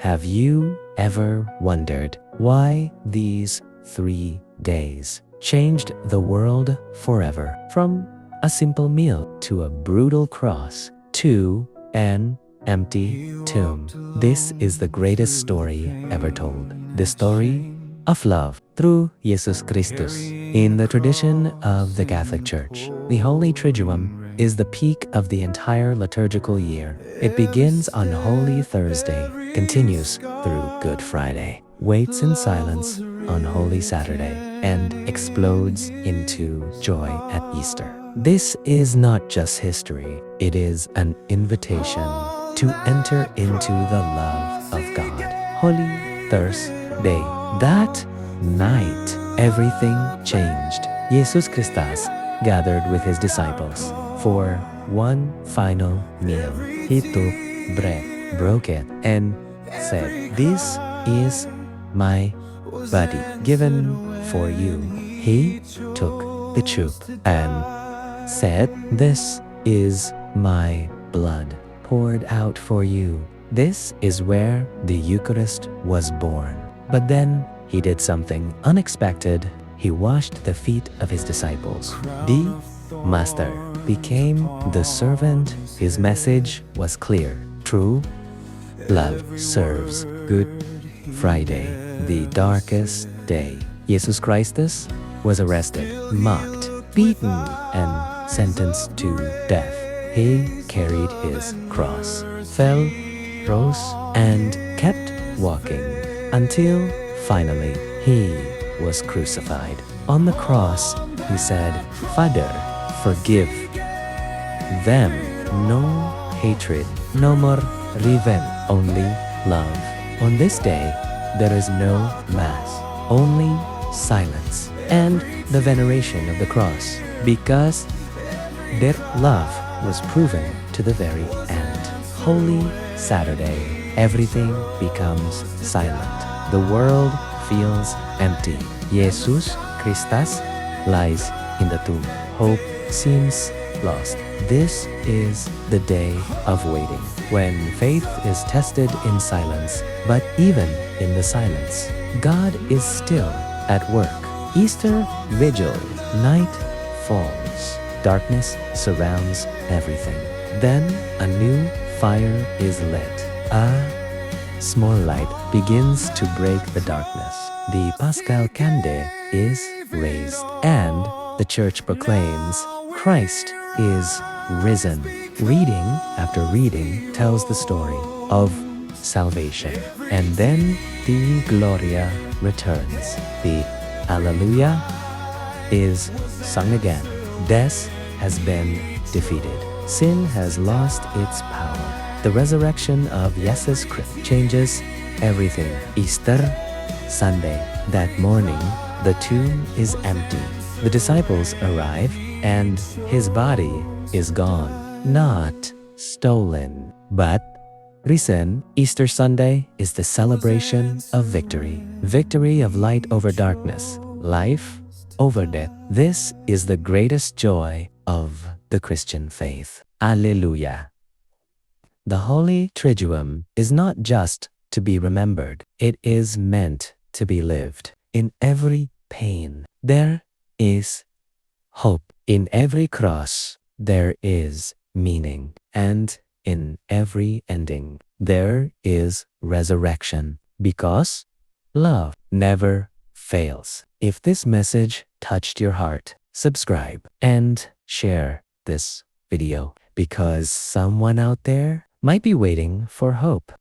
Have you ever wondered why these 3 days changed the world forever? From a simple meal to a brutal cross to an empty tomb. This is the greatest story ever told. The story of love through Jesus Christus. In the tradition of the Catholic Church, the Holy Triduum is the peak of the entire liturgical year. It begins on Holy Thursday, continues through Good Friday, waits in silence on Holy Saturday, and explodes into joy at Easter. This is not just history, it is an invitation to enter into the love of God. Holy Thursday. That night, everything changed. Jesus Christus gathered with his disciples for one final meal. He took bread, broke it, and said, "This is my body given for you." He took the cup and said, "This is my blood poured out for you." This is where the Eucharist was born. But then he did something unexpected. He washed the feet of his disciples. The Master became the servant. His message was clear. True love serves. Good Friday, the darkest day. Jesus Christus was arrested, mocked, beaten, and sentenced to death. He carried his cross, fell, rose, and kept walking until finally he was crucified. On the cross, he said, "Father, forgive them. No hatred, no more revenge, only love." On this day, there is no mass, only silence and the veneration of the cross, because their love was proven to the very end. Holy Saturday, everything becomes silent. The world feels empty. Jesus Christus lies in the tomb. Hope seems lost. This is the day of waiting, when faith is tested in silence. But even in the silence, God is still at work. Easter Vigil, night falls. Darkness surrounds everything. Then a new fire is lit. A small light begins to break the darkness. The Paschal candle is raised, and the church proclaims, "Christ is risen." Reading after reading tells the story of salvation. And then the Gloria returns. The Alleluia is sung again. Death has been defeated. Sin has lost its power. The resurrection of Jesus Christ changes everything. Easter Sunday. That morning, the tomb is empty. The disciples arrive, and his body is gone. Not stolen, but risen. Easter Sunday is the celebration of victory. Victory of light over darkness, life over death. This is the greatest joy of the Christian faith. Alleluia. The Holy Triduum is not just to be remembered. It is meant to be lived. In every pain, there is hope. In every cross, there is meaning. And in every ending, there is resurrection. Because love never fails. If this message touched your heart, subscribe and share this video, because someone out there might be waiting for hope.